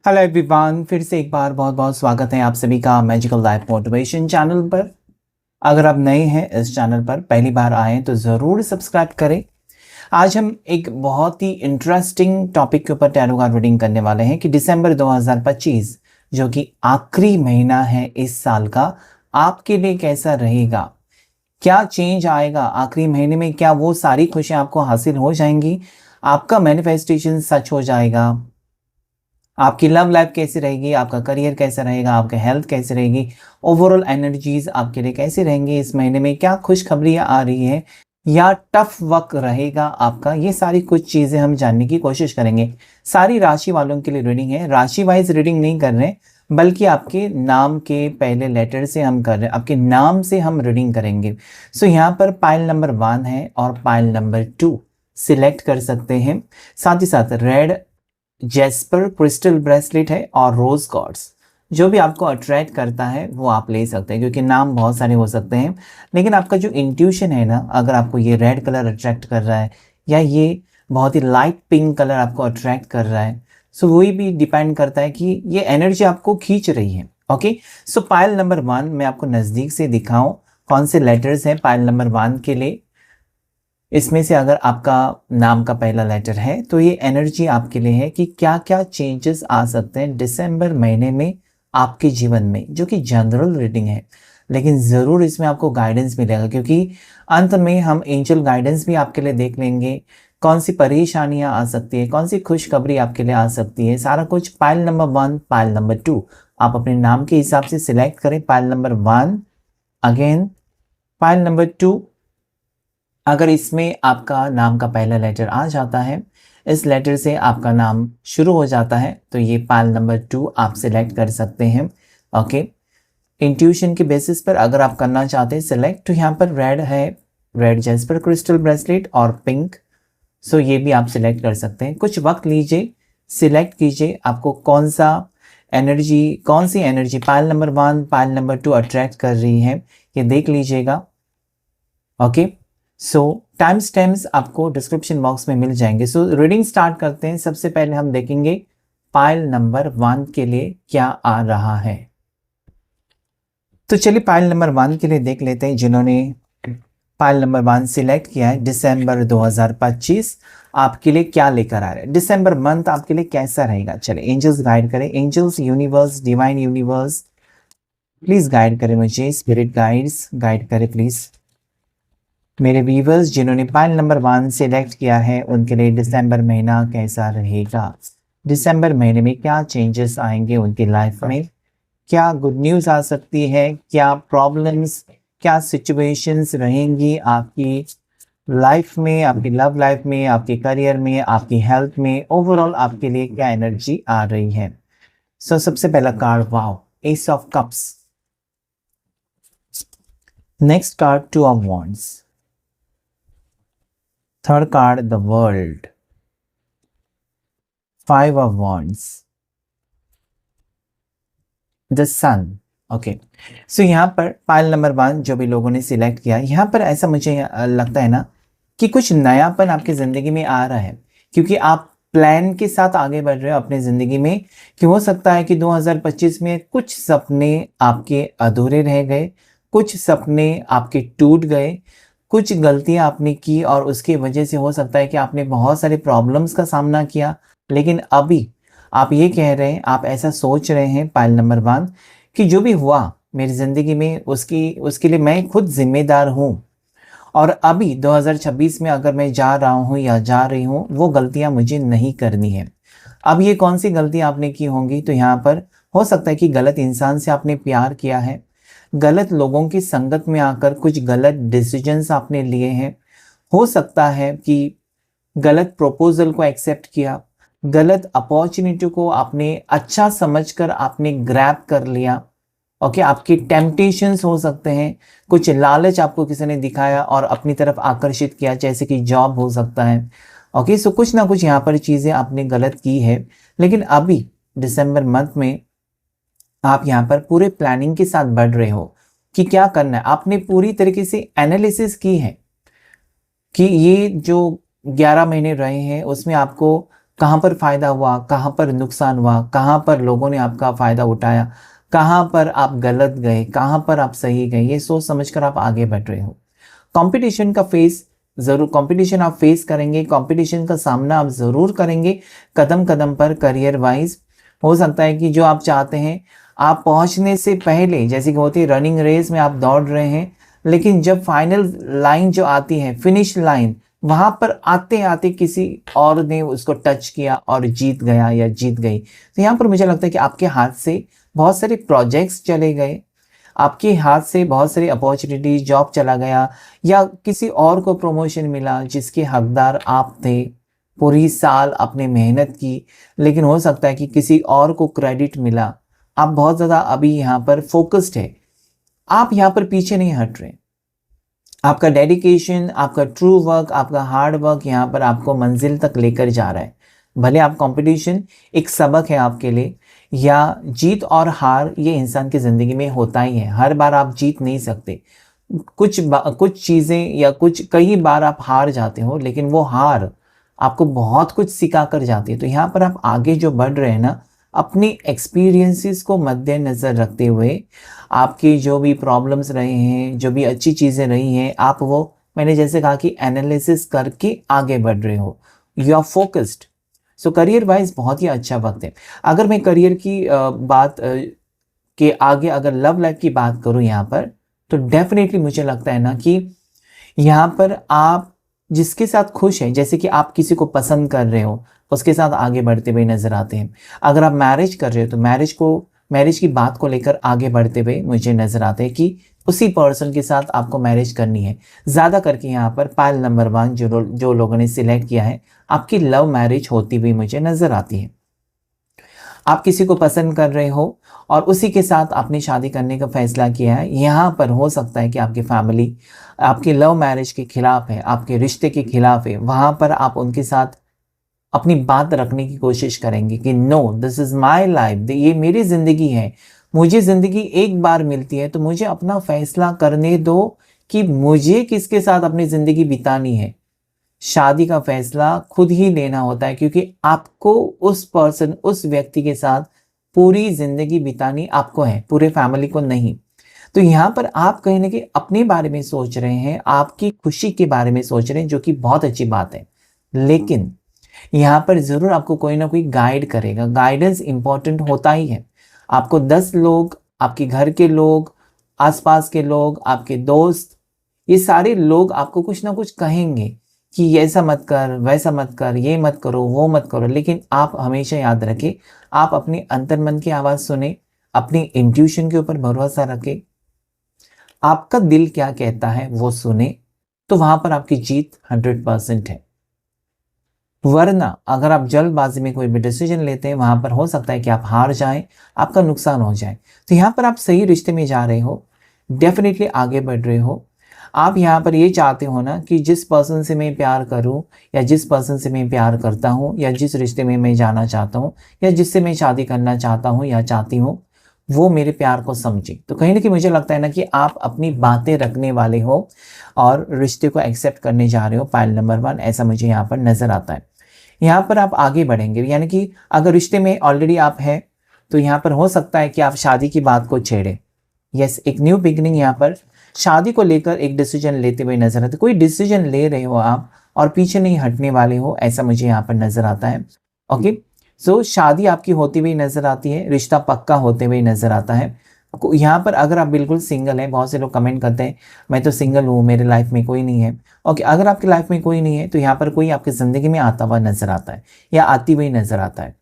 Hello everyone, फिर से एक बार बहुत बहुत स्वागत है आप सभी का मैजिकल लाइफ मोटिवेशन चैनल पर। अगर आप नए हैं इस चैनल पर, पहली बार आए तो ज़रूर सब्सक्राइब करें। आज हम एक बहुत ही इंटरेस्टिंग टॉपिक के ऊपर टैरो कार्ड रीडिंग करने वाले हैं कि दिसंबर 2025 जो कि आखिरी महीना है इस साल का, आपके लिए कैसा रहेगा। क्या चेंज आएगा आखिरी महीने में, क्या वो सारी खुशियाँ आपको हासिल हो जाएंगी, आपका मैनिफेस्टेशन सच हो जाएगा, आपकी लव लाइफ कैसी रहेगी, आपका करियर कैसा रहेगा, आपका हेल्थ कैसी रहेगी, ओवरऑल एनर्जीज आपके लिए कैसी रहेंगी इस महीने में, क्या खुशखबरियाँ आ रही है या टफ वक्त रहेगा आपका, ये सारी कुछ चीज़ें हम जानने की कोशिश करेंगे। सारी राशि वालों के लिए रीडिंग है, राशि वाइज रीडिंग नहीं कर रहे बल्कि आपके नाम के पहले लेटर से हम कर रहे हैं, आपके नाम से हम रीडिंग करेंगे। सो यहाँ पर पाइल नंबर 1 है और पाइल नंबर 2 सिलेक्ट कर सकते हैं। साथ ही साथ रेड जेस्पर क्रिस्टल ब्रेसलेट है और रोज गॉड्स, जो भी आपको अट्रैक्ट करता है वो आप ले सकते हैं, क्योंकि नाम बहुत सारे हो सकते हैं। लेकिन आपका जो इंट्यूशन है ना, अगर आपको ये रेड कलर अट्रैक्ट कर रहा है या ये बहुत ही लाइट पिंक कलर आपको अट्रैक्ट कर रहा है, सो वही भी डिपेंड करता है कि ये एनर्जी आपको खींच रही है। ओके, सो पाइल नंबर 1 मैं आपको नज़दीक से दिखाऊं कौन से लेटर्स हैं पाइल नंबर 1 के लिए। इसमें से अगर आपका नाम का पहला लेटर है तो ये एनर्जी आपके लिए है कि क्या क्या चेंजेस आ सकते हैं दिसंबर महीने में आपके जीवन में, जो कि जनरल रीडिंग है। लेकिन ज़रूर इसमें आपको गाइडेंस मिलेगा, क्योंकि अंत में हम एंजल गाइडेंस भी आपके लिए देख लेंगे। कौन सी परेशानियां आ सकती है, कौन सी खुशखबरी आपके लिए आ सकती है, सारा कुछ पाइल नंबर 1 पाइल नंबर 2 आप अपने नाम के हिसाब से सिलेक्ट करें। Pile number 1, again pile number 2। अगर इसमें आपका नाम का पहला लेटर आ जाता है, इस लेटर से आपका नाम शुरू हो जाता है, तो ये पाइल नंबर 2 आप सिलेक्ट कर सकते हैं। ओके, इंट्यूशन के बेसिस पर अगर आप करना चाहते हैं सिलेक्ट, तो यहाँ पर रेड है, रेड जेस्पर क्रिस्टल ब्रेसलेट और पिंक, सो ये भी आप सिलेक्ट कर सकते हैं। कुछ वक्त लीजिए, सिलेक्ट कीजिए आपको कौन सा एनर्जी, कौन सी energy pile number 1 pile number 2 attract कर रही है, ये देख लीजिएगा। ओके, सो टाइम स्टैम्प्स आपको डिस्क्रिप्शन बॉक्स में मिल जाएंगे। सो रीडिंग स्टार्ट करते हैं। सबसे पहले हम देखेंगे पाइल नंबर 1 के लिए क्या आ रहा है। तो चलिए पाइल नंबर 1 के लिए देख लेते हैं। जिन्होंने पाइल नंबर 1 सिलेक्ट किया है, दिसंबर 2025 आपके लिए क्या लेकर आ रहे हैं, दिसंबर मंथ आपके लिए कैसा रहेगा। चलिए एंजल्स गाइड करें, angels, universe, divine universe please guide करें मुझे, स्पिरिट गाइड्स गाइड करें प्लीज। मेरे व्यूवर्स जिन्होंने पाइल नंबर 1 सिलेक्ट किया है उनके लिए दिसंबर महीना कैसा रहेगा, दिसंबर महीने में क्या चेंजेस आएंगे उनकी लाइफ में, क्या गुड न्यूज़ आ सकती है, क्या प्रॉब्लम्स, क्या सिचुएशंस रहेंगी आपकी लाइफ में, आपकी लव लाइफ में, आपके करियर में, आपकी हेल्थ में, ओवरऑल आपके लिए क्या एनर्जी आ रही है। सो सबसे पहला card, wow, ace of cups. Next card, two of wands. Third card, the world, 5 of wands, the sun. Okay, so यहाँ पर पाइल नंबर 1 जो भी लोगों ने सिलेक्ट किया, यहाँ पर ऐसा मुझे लगता है ना कि कुछ नयापन आपकी ज़िंदगी में आ रहा है, क्योंकि आप प्लान के साथ आगे बढ़ रहे हो अपनी ज़िंदगी में। कि हो सकता है कि 2025 में कुछ सपने आपके अधूरे रह गए, कुछ सपने आपके टूट गए, कुछ गलतियां आपने की और उसकी वजह से हो सकता है कि आपने बहुत सारे प्रॉब्लम्स का सामना किया। लेकिन अभी आप ये कह रहे हैं, आप ऐसा सोच रहे हैं पाइल नंबर 1 कि जो भी हुआ मेरी ज़िंदगी में उसके लिए मैं खुद जिम्मेदार हूँ, और अभी 2026 में अगर मैं जा रहा हूँ या जा रही हूँ, वो गलतियाँ मुझे नहीं करनी है। अब ये कौन सी गलतियाँ आपने की होंगी, तो यहाँ पर हो सकता है कि गलत इंसान से आपने प्यार किया है, गलत लोगों की संगत में आकर कुछ गलत डिसीजंस आपने लिए हैं, हो सकता है कि गलत प्रपोजल को एक्सेप्ट किया, गलत अपॉर्चुनिटी को आपने अच्छा समझकर आपने ग्रैब कर लिया। ओके, आपकी टेम्पटेशंस हो सकते हैं, कुछ लालच आपको किसी ने दिखाया और अपनी तरफ आकर्षित किया, जैसे कि जॉब हो सकता है। ओके, सो कुछ ना कुछ यहाँ पर चीज़ें आपने गलत की है। लेकिन अभी दिसंबर मंथ में आप यहाँ पर पूरे प्लानिंग के साथ बढ़ रहे हो कि क्या करना है। आपने पूरी तरीके से एनालिसिस की है कि ये जो 11 महीने रहे हैं उसमें आपको कहाँ पर फ़ायदा हुआ, कहाँ पर नुकसान हुआ, कहाँ पर लोगों ने आपका फ़ायदा उठाया, कहाँ पर आप गलत गए, कहाँ पर आप सही गए, ये सोच समझकर आप आगे बढ़ रहे हो। कंपटीशन आप फेस करेंगे, कंपटीशन का सामना आप ज़रूर करेंगे कदम कदम पर करियर वाइज। हो सकता है कि जो आप चाहते हैं आप पहुंचने से पहले, जैसे कि होती है रनिंग रेस में आप दौड़ रहे हैं, लेकिन जब फाइनल लाइन जो आती है, फिनिश लाइन, वहां पर आते आते किसी और ने उसको टच किया और जीत गया या जीत गई। तो यहाँ पर मुझे लगता है कि आपके हाथ से बहुत सारे प्रोजेक्ट्स चले गए, आपके हाथ से बहुत सारी अपॉर्चुनिटीज, जॉब चला गया, या किसी और को प्रमोशन मिला जिसके हकदार आप थे। पूरी साल आपने मेहनत की, लेकिन हो सकता है कि किसी और को क्रेडिट मिला। आप बहुत ज़्यादा अभी यहाँ पर फोकस्ड है, आप यहाँ पर पीछे नहीं हट रहे। आपका डेडिकेशन, आपका ट्रू वर्क, आपका हार्ड वर्क यहाँ पर आपको मंजिल तक लेकर जा रहा है। भले आप कंपटीशन एक सबक है आपके लिए, या जीत और हार ये इंसान की ज़िंदगी में होता ही है। हर बार आप जीत नहीं सकते, कुछ चीज़ें या कई बार आप हार जाते हो, लेकिन वो हार आपको बहुत कुछ सिखा कर जाती है। तो यहाँ पर आप आगे जो बढ़ रहे हैं ना, अपनी एक्सपीरियंसेस को मद्देनज़र रखते हुए, आपकी जो भी प्रॉब्लम्स रहे हैं, जो भी अच्छी चीज़ें रही हैं, आप वो, मैंने जैसे कहा कि एनालिसिस करके आगे बढ़ रहे हो, you are focused. So career wise बहुत ही अच्छा वक्त है। अगर मैं करियर की बात के आगे अगर लव लाइफ की बात करूं यहाँ पर, तो डेफिनेटली मुझे लगता है ना कि यहाँ पर आप जिसके साथ खुश हैं, जैसे कि आप किसी को पसंद कर रहे हो, उसके साथ आगे बढ़ते हुए नजर आते हैं। अगर आप मैरिज कर रहे हो तो मैरिज की बात को लेकर आगे बढ़ते हुए मुझे नजर आते हैं कि उसी पर्सन के साथ आपको मैरिज करनी है। ज़्यादा करके यहाँ पर पायल नंबर 1 जो लोगों ने सिलेक्ट किया है, आपकी लव मैरिज होती हुई मुझे नजर आती है। आप किसी को पसंद कर रहे हो और उसी के साथ आपने शादी करने का फैसला किया है। यहाँ पर हो सकता है कि आपकी फैमिली आपकी लव मैरिज के खिलाफ है, आपके रिश्ते के खिलाफ है। वहाँ पर आप उनके साथ अपनी बात रखने की कोशिश करेंगे कि no, this is my life, ये मेरी ज़िंदगी है, मुझे ज़िंदगी एक बार मिलती है, तो मुझे अपना फैसला करने दो कि मुझे किसके साथ अपनी ज़िंदगी बितानी है। शादी का फैसला खुद ही लेना होता है, क्योंकि आपको उस व्यक्ति के साथ पूरी ज़िंदगी बितानी आपको है, पूरे फैमिली को नहीं। तो यहाँ पर आप कहीं ना कहीं अपने बारे में सोच रहे हैं, आपकी खुशी के बारे में सोच रहे हैं, जो कि बहुत अच्छी बात है। लेकिन यहाँ पर ज़रूर आपको कोई ना कोई गाइड करेगा। गाइडेंस इंपॉर्टेंट होता ही है। आपको 10 लोग, आपके घर के लोग, आसपास के लोग, आपके दोस्त, ये सारे लोग आपको कुछ ना कुछ कहेंगे कि ऐसा मत कर, वैसा मत कर, ये मत करो, वो मत करो। लेकिन आप हमेशा याद रखें, आप अपने अंतर्मन की आवाज़ सुने, अपनी इंट्यूशन के ऊपर भरोसा रखें, आपका दिल क्या कहता है वो सुने, तो वहां पर आपकी जीत 100% है। वरना अगर आप जल्दबाजी में कोई भी डिसीजन लेते हैं, वहां पर हो सकता है कि आप हार जाएं, आपका नुकसान हो जाए। तो यहाँ पर आप सही रिश्ते में जा रहे हो, डेफिनेटली आगे बढ़ रहे हो। आप यहाँ पर ये चाहते हो ना कि जिस पर्सन से मैं प्यार करूं, या जिस पर्सन से मैं प्यार करता हूं, या जिस रिश्ते में मैं जाना चाहता हूं, या जिससे मैं शादी करना चाहता हूं या चाहती हूं, वो मेरे प्यार को समझे। तो कहीं ना कहीं मुझे लगता है ना कि आप अपनी बातें रखने वाले हो और रिश्ते को एक्सेप्ट करने जा रहे हो, पायल नंबर 1, ऐसा मुझे यहाँ पर नजर आता है। यहाँ पर आप आगे बढ़ेंगे, यानी कि अगर रिश्ते में ऑलरेडी आप हैं, तो यहाँ पर हो सकता है कि आप शादी की बात को छेड़े। यस, एक न्यू बिगनिंग, यहाँ पर शादी को लेकर एक डिसीजन लेते हुए नजर आते। कोई डिसीजन ले रहे हो आप और पीछे नहीं हटने वाले हो, ऐसा मुझे यहाँ पर नजर आता है। ओके, सो शादी आपकी होती हुई नजर आती है, रिश्ता पक्का होते हुए नजर आता है। यहाँ पर अगर आप बिल्कुल सिंगल हैं, बहुत से लोग कमेंट करते हैं मैं तो सिंगल हूँ, मेरे लाइफ में कोई नहीं है। ओके, अगर आपकी लाइफ में कोई नहीं है, तो यहाँ पर कोई आपकी ज़िंदगी में आता हुआ नजर आता है या आती हुई नजर आता है।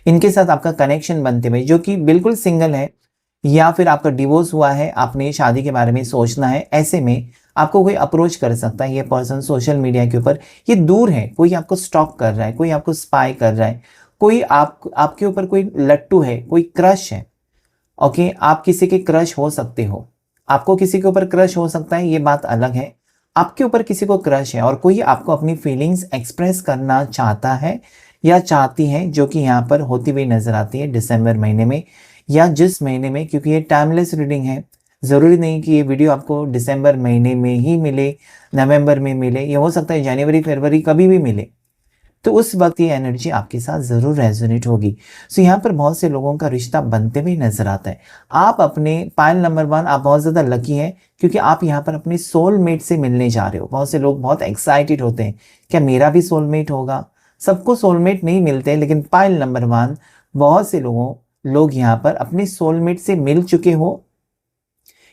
इनके साथ आपका कनेक्शन बनते हुए, जो कि बिल्कुल सिंगल है, या फिर आपका डिवोर्स हुआ है, आपने शादी के बारे में सोचना है, ऐसे में आपको कोई अप्रोच कर सकता है। ये पर्सन सोशल मीडिया के ऊपर, ये दूर है, कोई आपको स्टॉक कर रहा है, कोई आपको स्पाई कर रहा है, कोई आपके ऊपर कोई लट्टू है, कोई क्रश है। ओके, आप किसी के क्रश हो सकते हो, आपको किसी के ऊपर क्रश हो सकता है, ये बात अलग है। आपके ऊपर किसी को क्रश है और कोई आपको अपनी फीलिंग्स एक्सप्रेस करना चाहता है या चाहती है, जो कि यहाँ पर होती हुई नजर आती है दिसंबर महीने में, या जिस महीने में, क्योंकि ये टाइमलेस रीडिंग है। ज़रूरी नहीं कि ये वीडियो आपको दिसंबर महीने में ही मिले, नवंबर में मिले, ये हो सकता है जनवरी फरवरी कभी भी मिले। तो उस वक्त ये एनर्जी आपके साथ ज़रूर रेजोनेट होगी। सो यहाँ पर बहुत से लोगों का रिश्ता बनते हुए नजर आता है। आप अपने पायल नंबर 1, आप बहुत ज़्यादा लकी हैं क्योंकि आप यहाँ पर अपने सोलमेट से मिलने जा रहे हो। बहुत से लोग बहुत एक्साइटेड होते हैं, क्या मेरा भी सोलमेट होगा। सबको सोलमेट नहीं मिलते, लेकिन पायल नंबर 1 बहुत से लोग यहाँ पर अपने सोलमेट से मिल चुके हो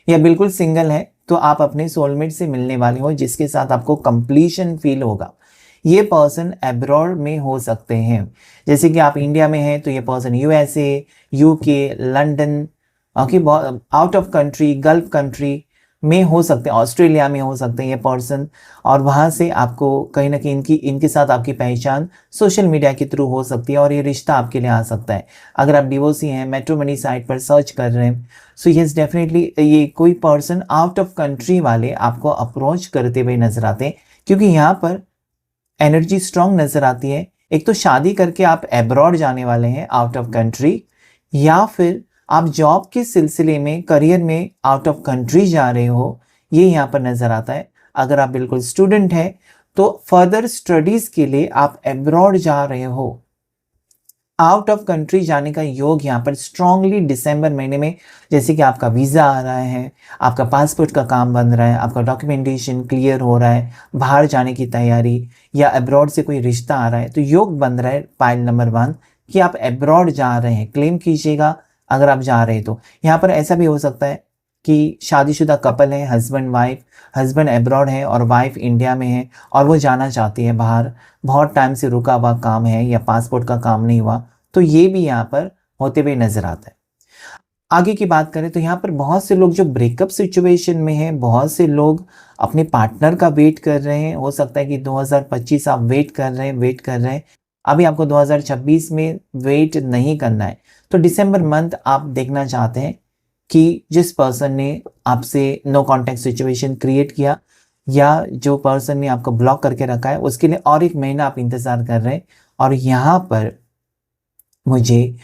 या बिल्कुल सिंगल है तो आप अपने सोलमेट से मिलने वाले हो, जिसके साथ आपको कंप्लीशन फील होगा। ये पर्सन अब्रॉड में हो सकते हैं, जैसे कि आप इंडिया में हैं तो ये person USA, UK, London, okay, out of country, gulf country में हो सकते हैं, ऑस्ट्रेलिया में हो सकते हैं ये पर्सन। और वहाँ से आपको कहीं ना कहीं इनके साथ आपकी पहचान सोशल मीडिया के थ्रू हो सकती है और ये रिश्ता आपके लिए आ सकता है। अगर आप डिवोर्सी हैं, मैट्रिमोनी साइट पर सर्च कर रहे हैं, सो यस डेफिनेटली ये कोई पर्सन आउट ऑफ कंट्री वाले आपको अप्रोच करते हुए नजर आते हैं, क्योंकि यहाँ पर एनर्जी स्ट्रांग नजर आती है। एक तो शादी करके आप अब्रॉड जाने वाले हैं आउट ऑफ कंट्री, या फिर आप जॉब के सिलसिले में करियर में आउट ऑफ कंट्री जा रहे हो, ये यहाँ पर नजर आता है। अगर आप बिल्कुल स्टूडेंट हैं तो फर्दर स्टडीज के लिए आप अब्रॉड जा रहे हो, आउट ऑफ कंट्री जाने का योग यहाँ पर स्ट्रांगली दिसंबर महीने में, जैसे कि आपका वीज़ा आ रहा है, आपका पासपोर्ट का काम बन रहा है, आपका डॉक्यूमेंटेशन क्लियर हो रहा है, बाहर जाने की तैयारी या अब्रॉड से कोई रिश्ता आ रहा है, तो योग बन रहा है पायल नंबर 1 कि आप अब्रॉड जा रहे हैं। क्लेम कीजिएगा अगर आप जा रहे हैं तो। यहाँ पर ऐसा भी हो सकता है कि शादीशुदा कपल है, हस्बैंड वाइफ, हस्बैंड अब्रॉड है और वाइफ इंडिया में है और वो जाना चाहती है बाहर, बहुत टाइम से रुका हुआ काम है या पासपोर्ट का काम नहीं हुआ, तो ये भी यहाँ पर होते हुए नजर आता है। आगे की बात करें तो यहाँ पर बहुत से लोग जो ब्रेकअप सिचुएशन में हैं, बहुत से लोग अपने पार्टनर का वेट कर रहे हैं। हो सकता है कि 2025 आप वेट कर रहे हैं, अभी आपको 2026 में वेट नहीं करना है। तो दिसंबर मंथ आप देखना चाहते हैं कि जिस पर्सन ने आपसे नो कॉन्टैक्ट सिचुएशन क्रिएट किया या जो पर्सन ने आपको ब्लॉक करके रखा है, उसके लिए और एक महीना आप इंतज़ार कर रहे हैं। और यहाँ पर मुझे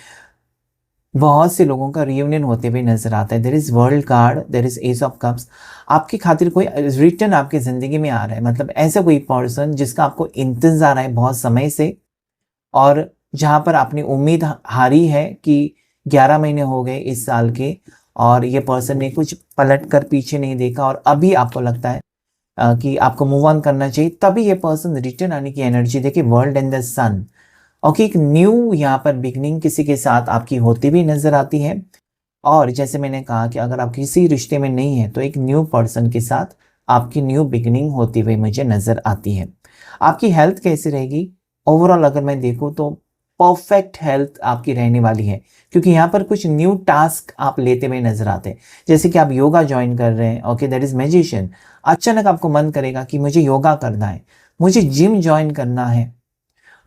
बहुत से लोगों का रियूनियन होते हुए नजर आता है। There is world card, there is ace of cups. आपकी खातिर कोई रिटर्न आपकी ज़िंदगी में आ रहा है, मतलब ऐसा कोई पर्सन जिसका आपको इंतज़ार है बहुत समय से, और जहाँ पर आपने उम्मीद हारी है कि 11 महीने हो गए इस साल के और ये पर्सन ने कुछ पलट कर पीछे नहीं देखा और अभी आपको लगता है कि आपको मूव ऑन करना चाहिए, तभी ये पर्सन रिटर्न आने की एनर्जी देखे। World and the sun, okay, एक न्यू यहाँ पर बिगनिंग किसी के साथ आपकी होती भी नजर आती है। और जैसे मैंने कहा कि अगर आप किसी रिश्ते में नहीं है तो एक न्यू पर्सन के साथ आपकी न्यू बिगनिंग होती हुई मुझे नजर आती है। आपकी हेल्थ कैसी रहेगी? ओवरऑल अगर मैं देखूँ तो परफेक्ट हेल्थ आपकी रहने वाली है, क्योंकि यहाँ पर कुछ न्यू टास्क आप लेते हुए नजर आते हैं। जैसे कि आप योगा ज्वाइन कर रहे हैं, ओके, दैट इज मैजिशियन। अचानक आपको मन करेगा कि मुझे योगा करना है, मुझे जिम ज्वाइन करना है,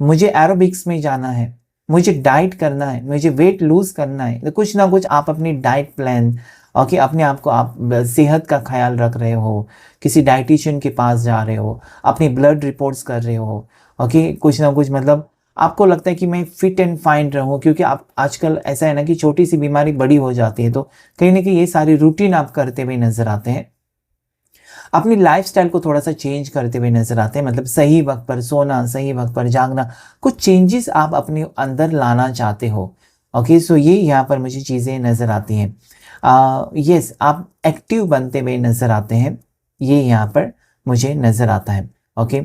मुझे एरोबिक्स में जाना है, मुझे डाइट करना है, मुझे वेट लूज करना है। तो कुछ ना कुछ आप अपनी डाइट प्लान, ओके, अपने आप को आप सेहत का ख्याल रख रहे हो, किसी डाइटिशियन के पास जा रहे हो, अपनी ब्लड रिपोर्ट्स कर रहे हो, ओके, कुछ ना कुछ, मतलब आपको लगता है कि मैं फिट एंड फाइन रहूं, क्योंकि आप आजकल ऐसा है ना कि छोटी सी बीमारी बड़ी हो जाती है, तो कहीं ना कहीं ये सारी रूटीन आप करते हुए नजर आते हैं। अपनी लाइफस्टाइल को थोड़ा सा चेंज करते हुए नजर आते हैं, मतलब सही वक्त पर सोना, सही वक्त पर जागना, कुछ चेंजेस आप अपने अंदर लाना चाहते हो। ओके, सो ये यहाँ पर मुझे चीज़ें नज़र आती हैं। यस, आप एक्टिव बनते हुए नज़र आते हैं, ये यहाँ पर मुझे नज़र आता है। ओके,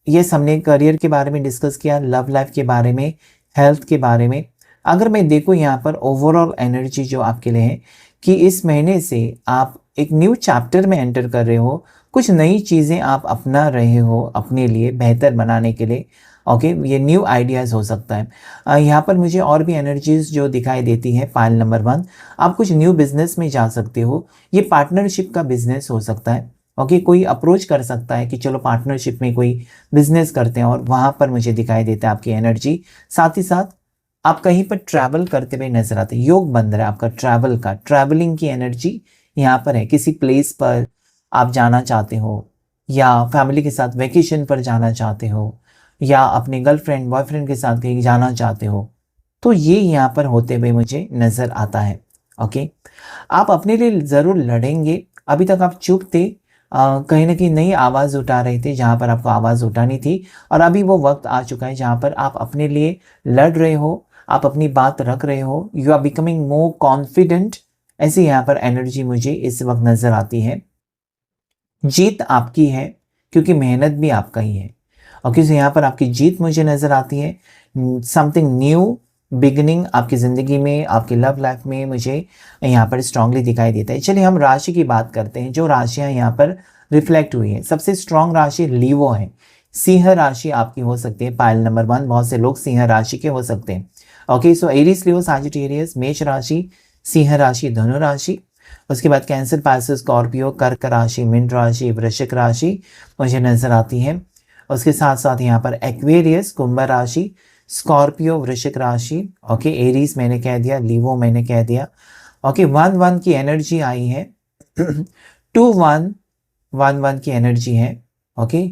यस, हमने करियर के बारे में डिस्कस किया, लव लाइफ के बारे में, हेल्थ के बारे में। अगर मैं देखूँ यहाँ पर ओवरऑल एनर्जी जो आपके लिए है कि इस महीने से आप एक न्यू चैप्टर में एंटर कर रहे हो, कुछ नई चीज़ें आप अपना रहे हो अपने लिए बेहतर बनाने के लिए। ओके, ये न्यू आइडियाज़ हो सकता है। यहाँ पर मुझे और भी एनर्जीज जो दिखाई देती है पायल नंबर 1, आप कुछ न्यू बिजनेस में जा सकते हो। ये पार्टनरशिप का बिजनेस हो सकता है। ओके, कोई अप्रोच कर सकता है कि चलो पार्टनरशिप में कोई बिजनेस करते हैं, और वहाँ पर मुझे दिखाई देता है आपकी एनर्जी। साथ ही साथ आप कहीं पर ट्रैवल करते हुए नजर आते हैं, योग बन रहा है आपका ट्रैवल का, ट्रैवलिंग की एनर्जी यहाँ पर है। किसी प्लेस पर आप जाना चाहते हो, या फैमिली के साथ वेकेशन पर जाना चाहते हो, या अपने गर्लफ्रेंड बॉयफ्रेंड के साथ कहीं जाना चाहते हो, तो ये यहाँ पर होते हुए मुझे नज़र आता है। ओके, आप अपने लिए ज़रूर लड़ेंगे। अभी तक आप चुप थे, कहीं ना कहीं नई आवाज़ उठा रहे थे जहाँ पर आपको आवाज़ उठानी थी, और अभी वो वक्त आ चुका है जहाँ पर आप अपने लिए लड़ रहे हो, आप अपनी बात रख रहे हो, you are becoming more confident. ऐसी यहाँ पर एनर्जी मुझे इस वक्त नज़र आती है। जीत आपकी है क्योंकि मेहनत भी आपका ही है, और क्योंकि यहाँ पर आपकी जीत मुझे नज़र आती है। समथिंग न्यू बिगिनिंग आपकी ज़िंदगी में, आपकी लव लाइफ में मुझे यहाँ पर स्ट्रांगली दिखाई देता है। चलिए हम राशि की बात करते हैं, जो राशियाँ यहाँ पर रिफ्लेक्ट हुई है। सबसे स्ट्रांग राशि लीवो है। सिंह राशि आपकी हो सकती है, पायल नंबर 1, बहुत से लोग सिंह राशि के हो सकते हैं। ओके, सो एरीज, लियो, साजिटेरियस, मेष राशि, सिंह राशि, धनु राशि। उसके बाद कैंसर, पाइसेस, स्कॉर्पियो, कर्क राशि, मीन राशि, वृश्चिक राशि मुझे नजर आती है। उसके साथ साथ यहाँ पर एक्वेरियस, कुंभ राशि, स्कॉर्पियो, वृश्चिक राशि। ओके, एरीज मैंने कह दिया, लीवो मैंने कह दिया। ओके, 1-1 की एनर्जी आई है। 2-1-1-1 की एनर्जी है। ओके,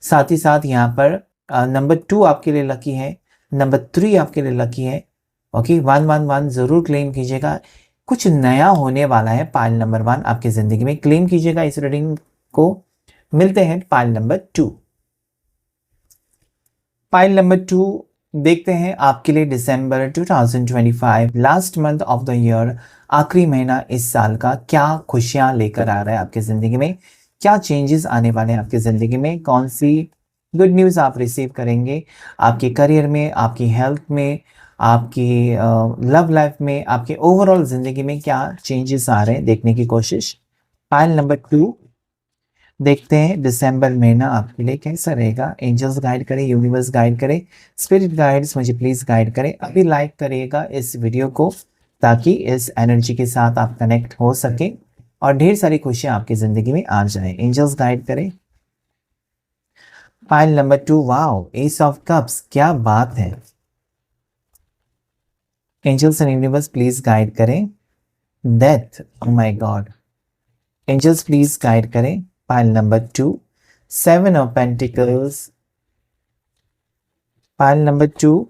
साथ ही साथ यहाँ पर नंबर 2 आपके लिए लकी है, नंबर 3 आपके लिए लकी है। ओके, 1-1-1 ज़रूर क्लेम कीजिएगा, कुछ नया होने वाला है पाइल नंबर 1 आपकी ज़िंदगी में, क्लेम कीजिएगा इस रीडिंग को। मिलते हैं पाइल नंबर 2। पाइल नंबर 2 देखते हैं आपके लिए दिसंबर 2025, last month of the year, आखिरी महीना इस साल का, क्या खुशियां लेकर आ रहा है आपकी ज़िंदगी में, क्या चेंजेस आने वाले हैं आपकी ज़िंदगी में, कौन सी गुड न्यूज़ आप रिसीव करेंगे आपके करियर में, आपकी हेल्थ में, आपकी लव लाइफ में, आपके ओवरऑल ज़िंदगी में क्या चेंजेस आ रहे हैं, देखने की कोशिश। पाइल नंबर 2 देखते हैं दिसंबर महीना आपके लिए कैसा रहेगा। एंजल्स गाइड करें, यूनिवर्स गाइड करे, स्पिरिट गाइड्स मुझे प्लीज़ गाइड करें। अभी लाइक करिएगा इस वीडियो को ताकि इस एनर्जी के साथ आप कनेक्ट हो सके और ढेर सारी खुशियाँ आपकी ज़िंदगी में आ जाए। एंजल्स गाइड करें। Pile number 2, wow, ace of cups, क्या बात है। Angels and universe please guide करें। Death, oh my God, angels please guide करें। Pile number 2, 7 of pentacles. Pile number 2,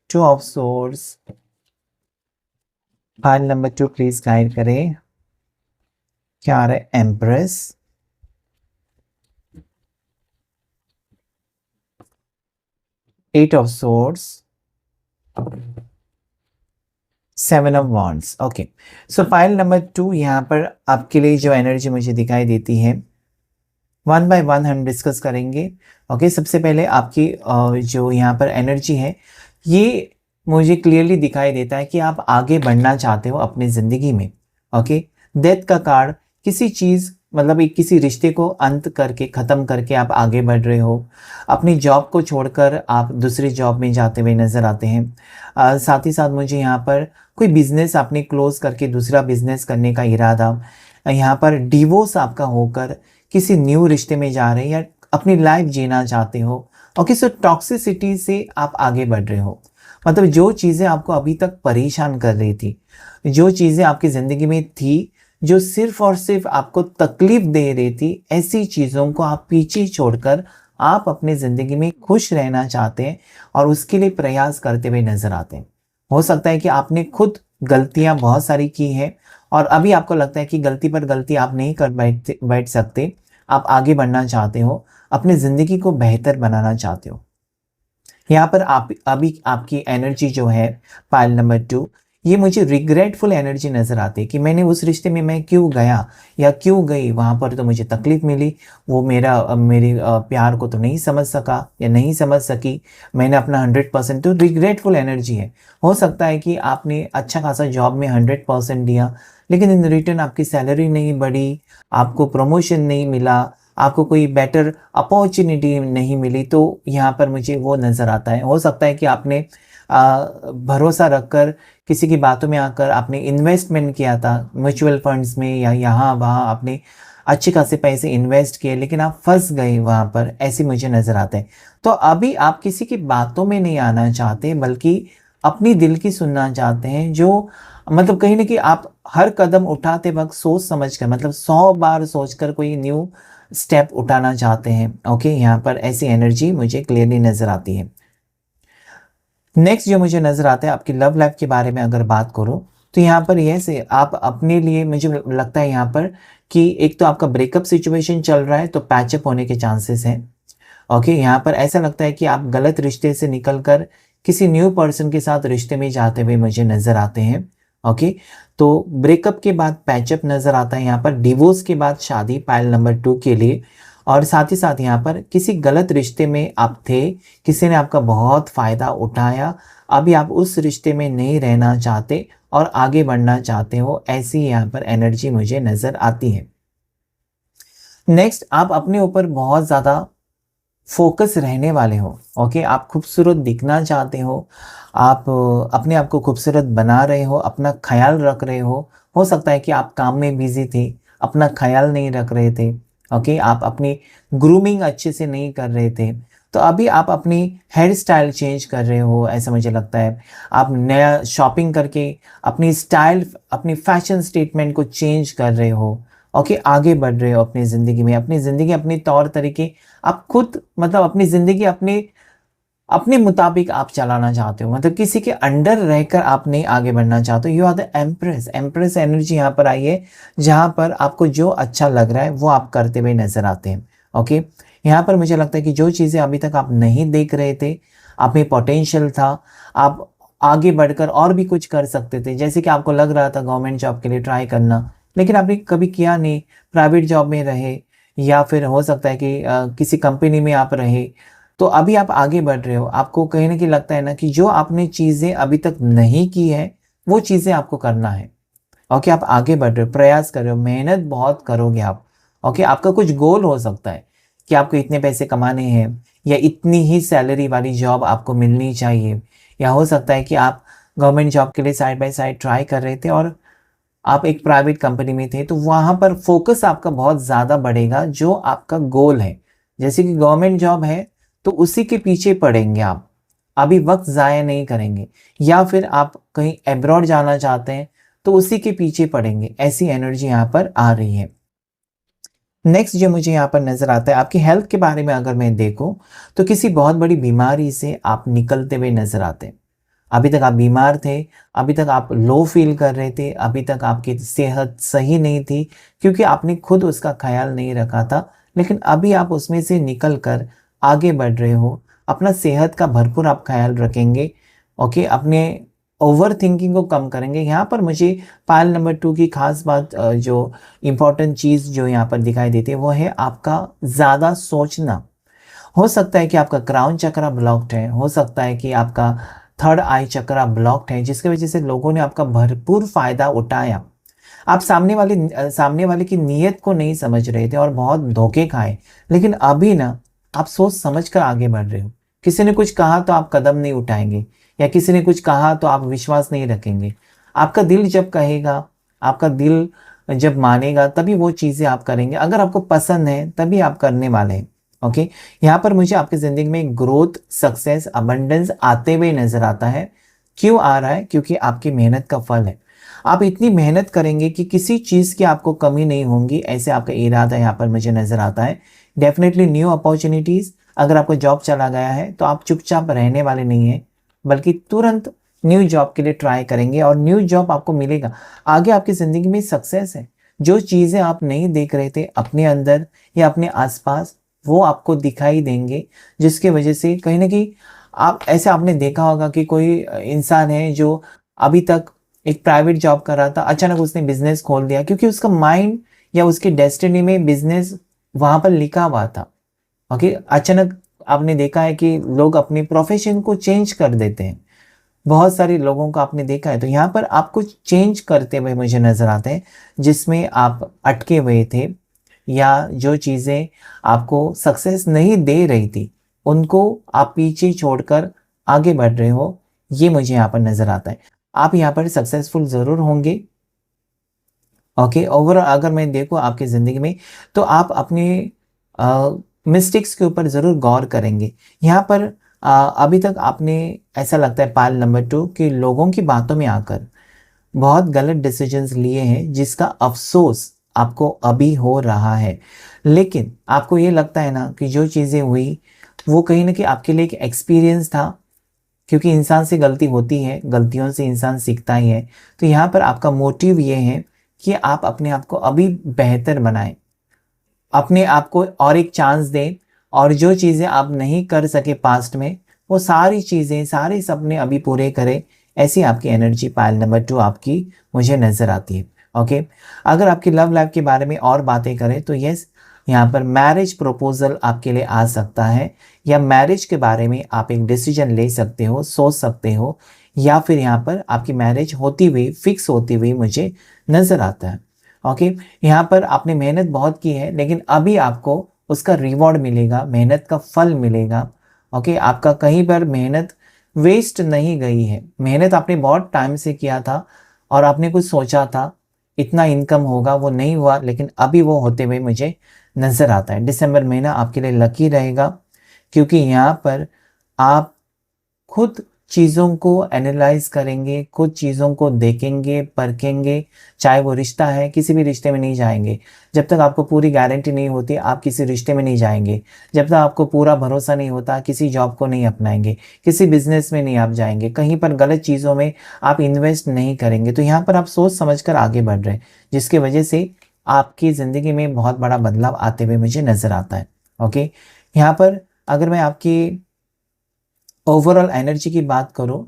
2 of swords. Pile number 2 please guide करें, क्या आ रहा है। Empress, 8 of swords, 7 of wands. Okay, so pile number 2 यहाँ पर आपके लिए जो एनर्जी मुझे दिखाई देती है, 1 बाय 1 हम डिस्कस करेंगे। ओके, सबसे पहले आपकी जो यहाँ पर एनर्जी है, ये मुझे क्लियरली दिखाई देता है कि आप आगे बढ़ना चाहते हो अपनी ज़िंदगी में। ओके, डेथ का कार्ड, किसी चीज़ मतलब एक किसी रिश्ते को अंत करके, ख़त्म करके आप आगे बढ़ रहे हो। अपनी जॉब को छोड़कर आप दूसरी जॉब में जाते हुए नज़र आते हैं। साथ ही साथ मुझे यहाँ पर कोई बिज़नेस आपने क्लोज़ करके दूसरा बिज़नेस करने का इरादा, यहाँ पर डिवोर्स आपका होकर किसी न्यू रिश्ते में जा रहे हैं या अपनी लाइफ जीना चाहते हो। ओके, सो टॉक्सिसिटी से आप आगे बढ़ रहे हो, मतलब जो चीज़ें आपको अभी तक परेशान कर रही थी, जो चीज़ें आपकी ज़िंदगी में थी जो सिर्फ और सिर्फ आपको तकलीफ दे रही थी, ऐसी चीज़ों को आप पीछे छोड़कर आप अपनी ज़िंदगी में खुश रहना चाहते हैं और उसके लिए प्रयास करते हुए नज़र आते हैं। हो सकता है कि आपने खुद गलतियां बहुत सारी की हैं और अभी आपको लगता है कि गलती पर गलती आप नहीं कर बैठ सकते, आप आगे बढ़ना चाहते हो, अपनी ज़िंदगी को बेहतर बनाना चाहते हो। यहाँ पर आप अभी आपकी एनर्जी जो है पाइल नंबर 2, ये मुझे रिग्रेटफुल एनर्जी नज़र आती है कि मैंने उस रिश्ते में मैं क्यों गया या क्यों गई, वहाँ पर तो मुझे तकलीफ मिली, वो मेरे प्यार को तो नहीं समझ सका या नहीं समझ सकी, मैंने अपना 100%, तो रिग्रेटफुल एनर्जी है। हो सकता है कि आपने अच्छा खासा जॉब में 100% दिया लेकिन इन रिटर्न आपकी सैलरी नहीं बढ़ी, आपको प्रमोशन नहीं मिला, आपको कोई बेटर अपॉर्चुनिटी नहीं मिली, तो यहाँ पर मुझे वो नज़र आता है। हो सकता है कि आपने भरोसा रखकर किसी की बातों में आकर आपने इन्वेस्टमेंट किया था म्यूचुअल फंड्स में या यहाँ वहाँ, आपने अच्छे खासे पैसे इन्वेस्ट किए लेकिन आप फंस गए वहाँ पर, ऐसे मुझे नज़र आते हैं। तो अभी आप किसी की बातों में नहीं आना चाहते बल्कि अपनी दिल की सुनना चाहते हैं, जो मतलब कहीं ना कहीं आप हर कदम उठाते वक्त सोच समझ कर, मतलब 100 बार सोचकर कोई न्यू स्टेप उठाना चाहते हैं। ओके, यहाँ पर ऐसी एनर्जी मुझे क्लियरली नज़र आती है। नेक्स्ट जो मुझे नज़र आता है, आपकी लव लाइफ के बारे में अगर बात करूँ तो यहाँ पर यह से आप अपने लिए, मुझे लगता है यहाँ पर कि एक तो आपका ब्रेकअप सिचुएशन चल रहा है तो पैचअप होने के चांसेस हैं। ओके, यहाँ पर ऐसा लगता है कि आप गलत रिश्ते से निकलकर किसी न्यू पर्सन के साथ रिश्ते में जाते हुए मुझे नज़र आते हैं। ओके, तो ब्रेकअप के बाद पैचअप नज़र आता है यहाँ पर, डिवोर्स के बाद शादी पाइल नंबर 2 के लिए। और साथ ही साथ यहाँ पर किसी गलत रिश्ते में आप थे, किसी ने आपका बहुत फ़ायदा उठाया, अभी आप उस रिश्ते में नहीं रहना चाहते और आगे बढ़ना चाहते हो, ऐसी यहाँ पर एनर्जी मुझे नज़र आती है। नेक्स्ट, आप अपने ऊपर बहुत ज़्यादा फोकस रहने वाले हो। ओके, आप खूबसूरत दिखना चाहते हो, आप अपने आप को खूबसूरत बना रहे हो, अपना ख्याल रख रहे हो सकता है कि आप काम में बिजी थे, अपना ख्याल नहीं रख रहे थे। ओके, आप अपनी ग्रूमिंग अच्छे से नहीं कर रहे थे, तो अभी आप अपनी हेयर स्टाइल चेंज कर रहे हो, ऐसा मुझे लगता है। आप नया शॉपिंग करके अपनी स्टाइल, अपनी फैशन स्टेटमेंट को चेंज कर रहे हो। ओके, आगे बढ़ रहे हो अपनी ज़िंदगी में, अपनी ज़िंदगी, अपनी तौर तरीके आप खुद, मतलब अपनी ज़िंदगी अपने अपने मुताबिक आप चलाना चाहते हो, मतलब किसी के अंडर रहकर आप नहीं आगे बढ़ना चाहते हो। You are the empress, empress energy यहाँ पर आई है, जहाँ पर आपको जो अच्छा लग रहा है वो आप करते हुए नजर आते हैं। ओके, यहाँ पर मुझे लगता है कि जो चीज़ें अभी तक आप नहीं देख रहे थे, आप में पोटेंशियल था, आप आगे बढ़कर और भी कुछ कर सकते थे। जैसे कि आपको लग रहा था गवर्नमेंट जॉब के लिए ट्राई करना, लेकिन आपने कभी किया नहीं, प्राइवेट जॉब में रहे, या फिर हो सकता है कि किसी कंपनी में आप रहे। तो अभी आप आगे बढ़ रहे हो, आपको कहीं ना कहीं लगता है ना कि जो आपने चीज़ें अभी तक नहीं की है वो चीज़ें आपको करना है। ओके, आप आगे बढ़ रहे हो, प्रयास कर रहे हो, मेहनत बहुत करोगे आप। ओके, आपका कुछ गोल हो सकता है कि आपको इतने पैसे कमाने हैं, या इतनी ही सैलरी वाली जॉब आपको मिलनी चाहिए, या हो सकता है कि आप गवर्नमेंट जॉब के लिए साइड बाय साइड ट्राई कर रहे थे और आप एक प्राइवेट कंपनी में थे, तो वहाँ पर फोकस आपका बहुत ज़्यादा बढ़ेगा जो आपका गोल है। जैसे कि गवर्नमेंट जॉब है तो उसी के पीछे पड़ेंगे आप, अभी वक्त ज़ाया नहीं करेंगे। या फिर आप कहीं एब्रॉड जाना चाहते हैं तो उसी के पीछे पड़ेंगे, ऐसी एनर्जी यहाँ पर आ रही है। नेक्स्ट जो मुझे यहाँ पर नज़र आता है, आपकी हेल्थ के बारे में अगर मैं देखूँ तो किसी बहुत बड़ी बीमारी से आप निकलते हुए नज़र आते हैं। अभी तक आप बीमार थे, अभी तक आप लो फील कर रहे थे, अभी तक आपकी सेहत सही नहीं थी क्योंकि आपने खुद उसका ख्याल नहीं रखा था, लेकिन अभी आप उसमें से निकल कर आगे बढ़ रहे हो। अपना सेहत का भरपूर आप ख्याल रखेंगे। ओके, अपने ओवर थिंकिंग को कम करेंगे। यहाँ पर मुझे पायल नंबर 2 की खास बात, जो इम्पोर्टेंट चीज़ जो यहाँ पर दिखाई देती है वो है आपका ज़्यादा सोचना। हो सकता है कि आपका क्राउन चक्रा ब्लॉक्ड है, हो सकता है कि आपका थर्ड आई चक्रा ब्लॉक्ड है, जिसकी वजह से लोगों ने आपका भरपूर फायदा उठाया। आप सामने वाले की नीयत को नहीं समझ रहे थे और बहुत धोखे खाए, लेकिन अभी ना आप सोच समझ कर आगे बढ़ रहे हो। किसी ने कुछ कहा तो आप कदम नहीं उठाएंगे, या किसी ने कुछ कहा तो आप विश्वास नहीं रखेंगे। आपका दिल जब कहेगा, आपका दिल जब मानेगा तभी वो चीज़ें आप करेंगे। अगर आपको पसंद है तभी आप करने वाले हैं। ओके, यहाँ पर मुझे आपकी ज़िंदगी में ग्रोथ, सक्सेस, अबंडेंस आते हुए नज़र आता है। क्यों आ रहा है? क्योंकि आपकी मेहनत का फल है। आप इतनी मेहनत करेंगे कि किसी चीज़ की आपको कमी नहीं होगी, ऐसे आपका इरादा यहाँ पर मुझे नज़र आता है। डेफिनेटली न्यू अपॉर्चुनिटीज़, अगर आपको जॉब चला गया है तो आप चुपचाप रहने वाले नहीं हैं, बल्कि तुरंत न्यू जॉब के लिए ट्राई करेंगे और न्यू जॉब आपको मिलेगा। आगे आपकी ज़िंदगी में सक्सेस है। जो चीज़ें आप नहीं देख रहे थे अपने अंदर या अपने आसपास, वो आपको दिखाई देंगे, जिसके वजह से कहीं ना कहीं आप ऐसे, आपने देखा होगा कि कोई इंसान है जो अभी तक एक प्राइवेट जॉब कर रहा था, अचानक उसने बिजनेस खोल दिया क्योंकि उसका माइंड या उसकी डेस्टिनी में बिजनेस वहां पर लिखा हुआ था। ओके, अचानक आपने देखा है कि लोग अपने प्रोफेशन को चेंज कर देते हैं, बहुत सारे लोगों को आपने देखा है। तो यहाँ पर आपको चेंज करते हुए मुझे नजर आते हैं, जिसमें आप अटके हुए थे या जो चीज़ें आपको सक्सेस नहीं दे रही थी उनको आप पीछे छोड़कर आगे बढ़ रहे हो, ये मुझे यहाँ पर नज़र आता है। आप यहाँ पर सक्सेसफुल ज़रूर होंगे। ओके, ओवरऑल अगर मैं देखूँ आपकी ज़िंदगी में तो आप अपने मिस्टेक्स के ऊपर ज़रूर गौर करेंगे। यहाँ पर अभी तक आपने, ऐसा लगता है पाल नंबर 2, कि लोगों की बातों में आकर बहुत गलत डिसीजंस लिए हैं, जिसका अफसोस आपको अभी हो रहा है। लेकिन आपको ये लगता है ना कि जो चीज़ें हुई वो कहीं ना कहीं आपके लिए एक एक्सपीरियंस था, क्योंकि इंसान से गलती होती है, गलतियों से इंसान सीखता ही है। तो यहाँ पर आपका मोटिव ये है कि आप अपने आप को अभी बेहतर बनाएं, अपने आप को और एक चांस दें, और जो चीज़ें आप नहीं कर सके पास्ट में, वो सारी चीज़ें, सारे सपने अभी पूरे करें। ऐसी आपकी एनर्जी पाइल नंबर 2 आपकी मुझे नज़र आती है। ओके, अगर आपकी लव लाइफ के बारे में और बातें करें तो यस, यहाँ पर मैरिज प्रपोजल आपके लिए आ सकता है, या मैरिज के बारे में आप एक डिसीजन ले सकते हो, सोच सकते हो, या फिर यहाँ पर आपकी मैरिज होती हुई, फिक्स होती हुई मुझे नज़र आता है। ओके, यहाँ पर आपने मेहनत बहुत की है, लेकिन अभी आपको उसका रिवॉर्ड मिलेगा, मेहनत का फल मिलेगा। ओके, आपका कहीं पर मेहनत वेस्ट नहीं गई है। मेहनत आपने बहुत टाइम से किया था और आपने कुछ सोचा था इतना इनकम होगा, वो नहीं हुआ, लेकिन अभी वो होते हुए मुझे नज़र आता है। दिसंबर महीना आपके लिए लकी रहेगा, क्योंकि यहाँ पर आप खुद चीज़ों को एनालाइज करेंगे, कुछ चीज़ों को देखेंगे, परखेंगे। चाहे वो रिश्ता है, किसी भी रिश्ते में नहीं जाएंगे जब तक आपको पूरी गारंटी नहीं होती, आप किसी रिश्ते में नहीं जाएंगे जब तक आपको पूरा भरोसा नहीं होता, किसी जॉब को नहीं अपनाएंगे, किसी बिजनेस में नहीं आप जाएंगे, कहीं पर गलत चीज़ों में आप इन्वेस्ट नहीं करेंगे। तो यहाँ पर आप सोच समझ कर आगे बढ़ रहे हैं, जिसकी वजह से आपकी ज़िंदगी में बहुत बड़ा बदलाव आते हुए मुझे नज़र आता है। ओके, यहाँ पर अगर मैं आपकी ओवरऑल एनर्जी की बात करूं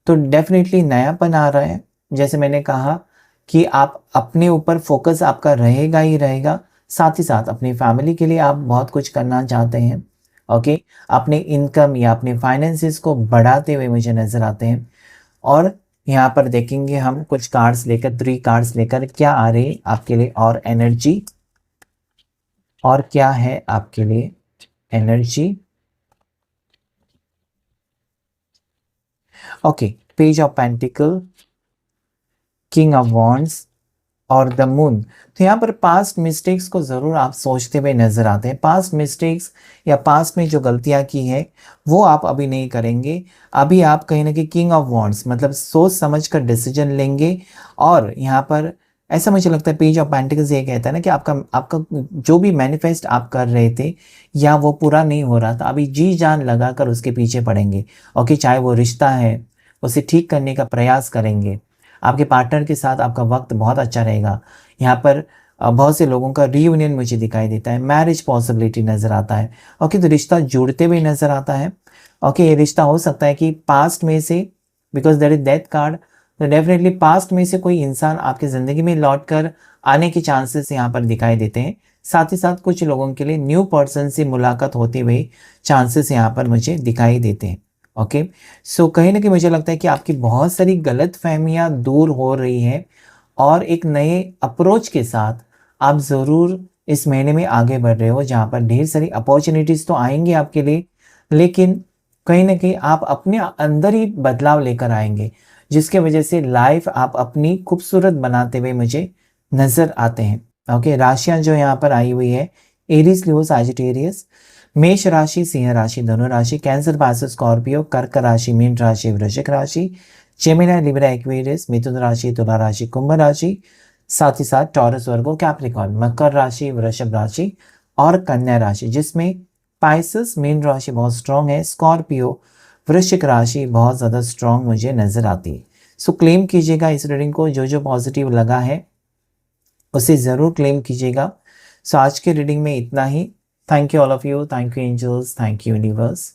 तो डेफिनेटली नयापन आ रहा है। जैसे मैंने कहा कि आप अपने ऊपर फोकस आपका रहेगा ही रहेगा, साथ ही साथ अपनी फैमिली के लिए आप बहुत कुछ करना चाहते हैं। ओके, अपने इनकम या अपने फाइनेंसिस को बढ़ाते हुए मुझे नज़र आते हैं। और यहाँ पर देखेंगे हम कुछ कार्ड्स लेकर, 3 कार्ड्स लेकर क्या आ रही है आपके लिए और एनर्जी, और क्या है आपके लिए energy. Okay, page of pentacle, king of wands और द मून। तो यहाँ पर पास्ट मिस्टेक्स को ज़रूर आप सोचते हुए नज़र आते हैं। पास्ट मिस्टेक्स या पास्ट में जो गलतियाँ की है वो आप अभी नहीं करेंगे। अभी आप कहीं ना कहीं किंग ऑफ वॉन्ड्स मतलब सोच समझ कर डिसीजन लेंगे। और यहाँ पर ऐसा मुझे लगता है पेज ऑफ पेंटिकल्स ये कहता है ना कि आपका आपका जो भी मैनिफेस्ट आप कर रहे थे या वो पूरा नहीं हो रहा था, अभी जी जान लगा कर उसके पीछे पड़ेंगे। ओके, चाहे वो रिश्ता है उसे ठीक करने का प्रयास करेंगे। आपके पार्टनर के साथ आपका वक्त बहुत अच्छा रहेगा। यहाँ पर बहुत से लोगों का रीयूनियन मुझे दिखाई देता है, मैरिज पॉसिबिलिटी नज़र आता है। ओके, तो रिश्ता जुड़ते हुए नज़र आता है। ओके, ये रिश्ता हो सकता है कि पास्ट में से, because there is death card, तो डेफिनेटली पास्ट में से कोई इंसान आपकी ज़िंदगी में लौट कर आने के चांसेस यहाँ पर दिखाई देते हैं। साथ ही साथ कुछ लोगों के लिए न्यू पर्सन से मुलाकात होते हुए चांसेस यहाँ पर मुझे दिखाई देते हैं। ओके, सो कहीं ना कहीं मुझे लगता है कि आपकी बहुत सारी गलत फहमियाँ दूर हो रही हैं, और एक नए अप्रोच के साथ आप ज़रूर इस महीने में आगे बढ़ रहे हो, जहाँ पर ढेर सारी अपॉर्चुनिटीज़ तो आएंगी आपके लिए, लेकिन कहीं ना कहीं आप अपने अंदर ही बदलाव लेकर आएंगे, जिसके वजह से लाइफ आप अपनी खूबसूरत बनाते हुए मुझे नज़र आते हैं। ओके, राशियाँ जो यहाँ पर आई हुई है, एरीज, लियो, सजिटेरियस, मेष राशि, सिंह राशि, धनु राशि, कैंसर, पाइसेस, स्कॉर्पियो, कर्क राशि, मीन राशि, वृश्चिक राशि, जेमिनी, लिब्रा, एक्वेरियस, मिथुन राशि, तुला राशि, कुंभ राशि, साथ ही साथ टॉरस, वर्गो, कैप्रिकॉर्न, मकर राशि, वृषभ राशि और कन्या राशि, जिसमें पाइसेस, मीन राशि बहुत स्ट्रांग है, स्कॉर्पियो, वृश्चिक राशि बहुत ज़्यादा स्ट्रांग मुझे नज़र आती है। सो क्लेम कीजिएगा इस रीडिंग को, जो जो पॉजिटिव लगा है उसे ज़रूर क्लेम कीजिएगा। सो आज के रीडिंग में इतना ही। Thank you all of you, thank you angels, thank you universe.